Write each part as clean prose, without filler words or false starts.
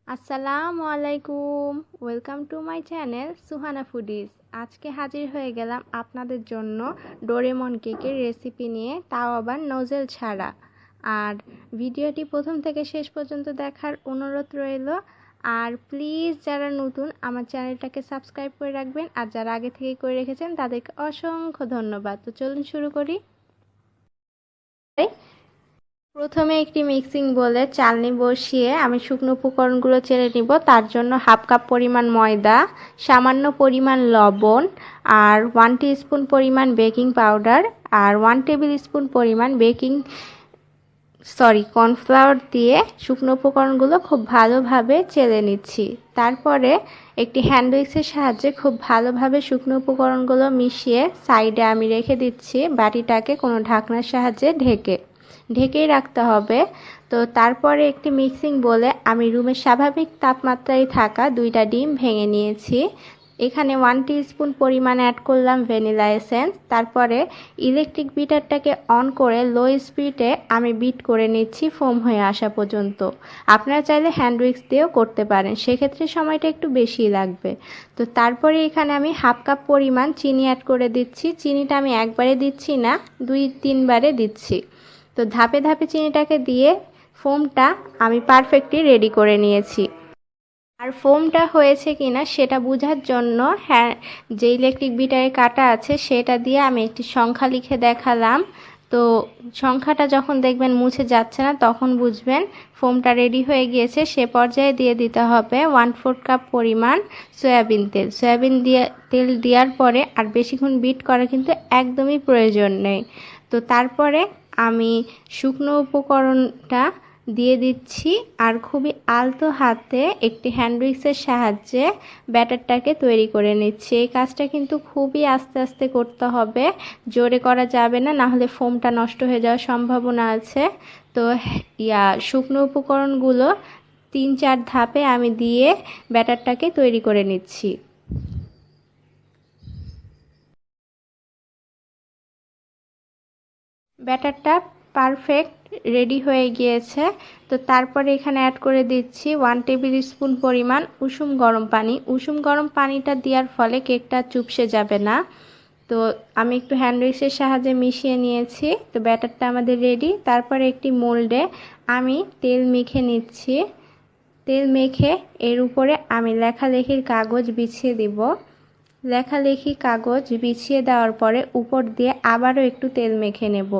আসসালামু আলাইকুম। Welcome to my channel Suhana foodies. আজকে হাজির হয়ে গেলাম আপনাদের জন্য ডোরেমন কেকের রেসিপি নিয়ে, তাও আবার নোজেল ছাড়া। আর ভিডিওটি প্রথম থেকে শেষ পর্যন্ত দেখার অনুরোধ রইল। আর প্লিজ যারা নতুন আমার চ্যানেলটাকে সাবস্ক্রাইব করে রাখবেন, আর যারা আগে থেকে করে রেখেছেন তাদেরকে অসংখ্য ধন্যবাদ। তো চলুন শুরু করি। প্রথমে একটি মিক্সিং বোলে চালনি বসিয়ে আমি শুকনো উপকরণগুলো চেলে নিব। তার জন্য হাফ কাপ পরিমাণ ময়দা, সামান্য পরিমাণ লবণ, আর 1 টিস্পুন পরিমাণ বেকিং পাউডার, আর 1 টেবিল স্পুন পরিমাণ কর্নফ্লাওয়ার দিয়ে শুকনো উপকরণগুলো খুব ভালোভাবে চেলে নিচ্ছি। তারপরে একটি হ্যান্ড উইক্সের সাহায্যে খুব ভালোভাবে শুকনো উপকরণগুলো মিশিয়ে সাইডে আমি রেখে দিচ্ছি, বাটিটাকে কোনো ঢাকনার সাহায্যে ঢেকেই রাখতে হবে। তো তারপরে একটি মিক্সিং বোলে আমি রুমের স্বাভাবিক তাপমাত্রায় থাকা 2টা ডিম ভেঙে নিয়েছি। এখানে 1 টিস্পুন পরিমাণ অ্যাড করলাম ভ্যানিলা এসেন্স। তারপরে ইলেকট্রিক বিটারটাকে অন করে লো স্পিডে আমি বিট করে নিচ্ছি ফোম হয়ে আসা পর্যন্ত। আপনারা চাইলে হ্যান্ড উইক্স দিয়েও করতে পারেন, সেক্ষেত্রে সময়টা একটু বেশি লাগবে। তো তারপরে এখানে আমি হাফ কাপ পরিমাণ চিনি অ্যাড করে দিচ্ছি। চিনিটা আমি একবারে দিচ্ছি না, 2-3 বারে দিচ্ছি। তো ধাপে ধাপে চিনিটাকে দিয়ে ফোমটা আমি পারফেক্টলি রেডি করে নিয়েছি। আর ফোমটা হয়েছে কিনা সেটা বোঝার জন্য যে ইলেকট্রিক বিটারে কাটা আছে সেটা দিয়ে আমি একটি সংখ্যা লিখে দেখালাম। তো সংখ্যাটা যখন দেখবেন মুছে যাচ্ছে না তখন বুঝবেন ফোমটা রেডি হয়ে গিয়েছে। সে পর্যায়ে দিয়ে দিতে হবে 1/4 কাপ পরিমাণ সয়াবিন তেল দেওয়ার পরে আর বেশিক্ষণ বিট করা কিন্তু একদমই প্রয়োজন নেই। তো তারপরে আমি শুকনো উপকরণটা দিয়ে দিচ্ছি আর খুবই আলতো হাতে একটি হ্যান্ড উইক্সের সাহায্যে ব্যাটারটাকে তৈরি করে নিচ্ছি। এই কাজটা কিন্তু খুবই আস্তে আস্তে করতে হবে, জোরে করা যাবে না, নাহলে ফোমটা নষ্ট হয়ে যাওয়ার সম্ভাবনা আছে। তো শুকনো উপকরণগুলো 3-4 ধাপে আমি দিয়ে ব্যাটারটাকে তৈরি করে নিচ্ছি। ব্যাটারটা পারফেক্ট রেডি হয়ে গিয়েছে। তো তারপরে এখানে অ্যাড করে দিচ্ছি 1 টেবিল স্পুন পরিমাণ উষুম গরম পানি। উষুম গরম পানিটা দেওয়ার ফলে কেকটা চুপসে যাবে না। তো আমি একটু হ্যান্ড উইক্সের সাহায্যে মিশিয়ে নিয়েছি। তো ব্যাটারটা আমাদের রেডি। তারপরে একটি মোল্ডে আমি তেল মেখে নিচ্ছি। তেল মেখে এর উপরে আমি লেখালেখির কাগজ বিছিয়ে দিব। লেখালেখি কাগজ বিছিয়ে দেওয়ার পরে উপর দিয়ে আবারও একটু তেল মেখে নেব।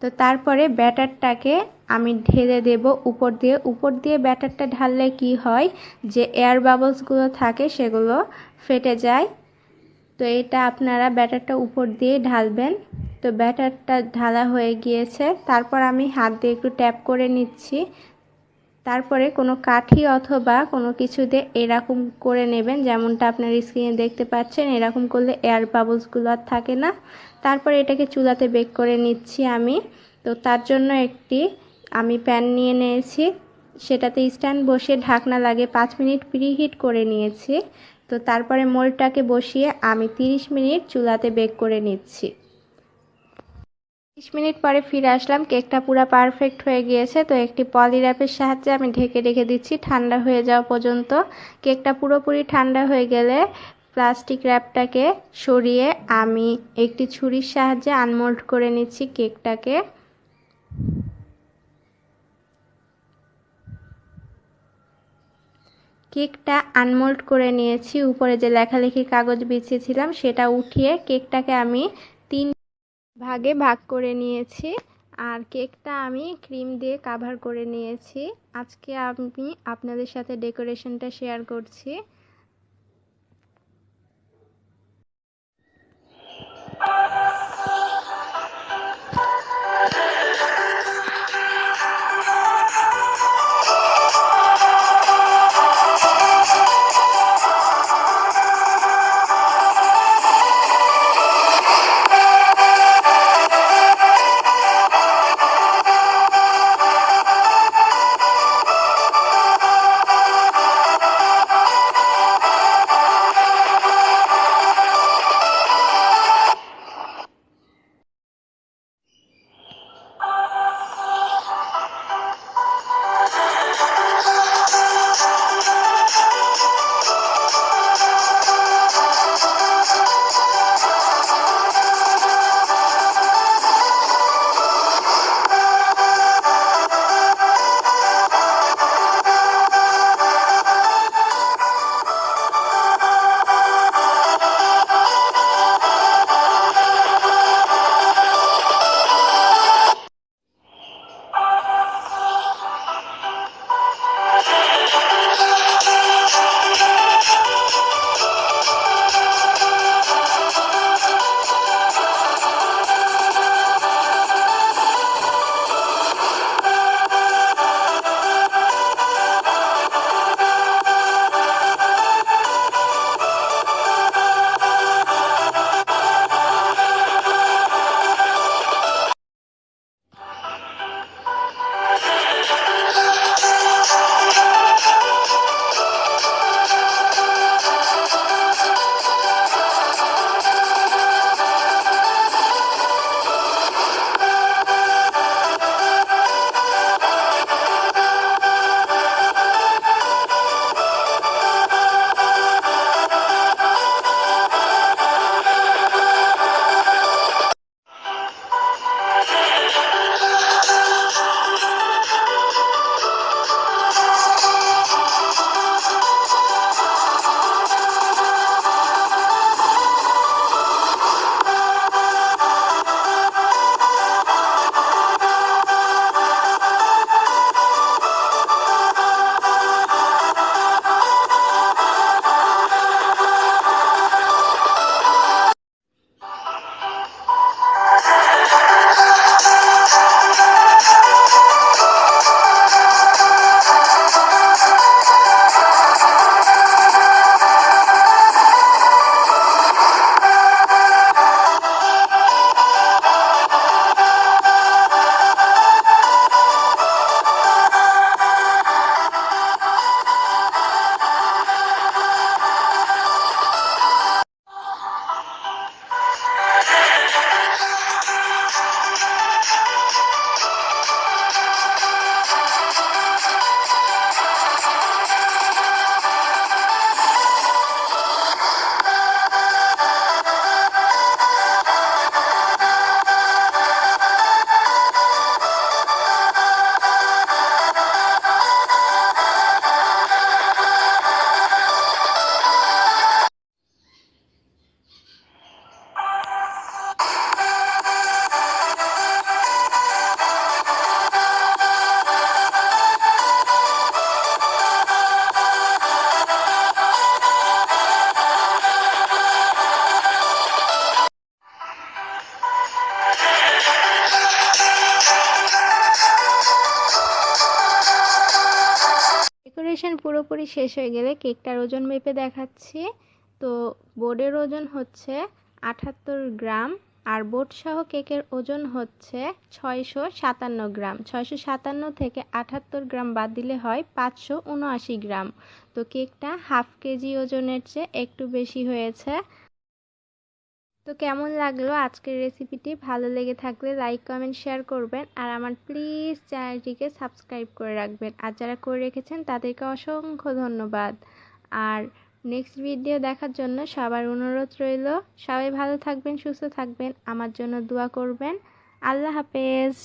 তো তারপরে ব্যাটারটাকে আমি ঢেলে দেব উপর দিয়ে ব্যাটারটা ঢাললে কি হয়, যে এয়ার বাবলসগুলো থাকে সেগুলো ফেটে যায়। তো এটা আপনারা ব্যাটারটা উপর দিয়ে ঢালবেন। তো ব্যাটারটা ঢালা হয়ে গিয়েছে। তারপর আমি হাত দিয়ে একটু ট্যাপ করে নিচ্ছি। তারপরে কোনো কাঠি অথবা কোনো কিছু দিয়ে এরকম করে নেবেন, যেমনটা আপনার স্ক্রিনে দেখতে পাচ্ছেন। এরকম করলে এয়ার বাবলসগুলো আর থাকে না। তারপরে এটাকে চুলাতে বেক করে নিচ্ছি আমি। তো তার জন্য আমি প্যান নিয়ে নিয়েছি, সেটাতে স্ট্যান্ড বসিয়ে ঢাকনা লাগিয়ে 5 মিনিট প্রিহিট করে নিয়েছি। তো তারপরে মোল্ডটাকে বসিয়ে আমি 30 মিনিট চুলাতে বেক করে নিচ্ছি। 30 মিনিট পরে ফিরে আসলাম, কেকটা পুরো পারফেক্ট হয়ে গিয়েছে। তো একটি পলি র্যাপের সাহায্যে আমি ঢেকে রেখে দিচ্ছি ঠান্ডা হয়ে যাওয়া পর্যন্ত। কেকটা পুরোপুরি ঠান্ডা হয়ে গেলে প্লাস্টিক র্যাপটাকে সরিয়ে আমি একটি ছুরির সাহায্যে আনমোল্ড করে নিচ্ছি কেকটাকে। কেকটা আনমোল্ড করে নিয়েছি। উপরে যে লেখালেখির কাগজ বিছিয়েছিলাম সেটা উঠিয়ে কেকটাকে আমি 3 ভাগে ভাগ করে নিয়েছি। আর কেকটা আমি ক্রিম দিয়ে কাভার করে নিয়েছি। আজকে আমি আপনাদের সাথে ডেকোরেশনটা শেয়ার করছি। প্রিপারেশন পুরোপুরি শেষ হয়ে গেলে কেকটার ওজন মেপে দেখাচ্ছি। তো বোর্ডের ওজন হচ্ছে 78 গ্রাম, আর বোর্ড সহ কেকের ওজন হচ্ছে 657 গ্রাম। 657 থেকে 78 গ্রাম বাদ দিলে হয় 579 গ্রাম। তো কেকটা হাফ কেজি ওজনের চেয়ে একটু বেশি হয়েছে। তো কেমন লাগলো আজকের রেসিপিটি? ভালো লেগে থাকলে লাইক কমেন্ট শেয়ার করবেন, আর আমার প্লিজ চ্যানেলটিকে সাবস্ক্রাইব করে রাখবেন। আর যারা করে রেখেছেন তাদেরকে অসংখ্য ধন্যবাদ। আর নেক্সট ভিডিও দেখার জন্য সবার অনুরোধ রইল। সবাই ভালো থাকবেন, সুস্থ থাকবেন, আমার জন্য দোয়া করবেন। আল্লাহ হাফেজ।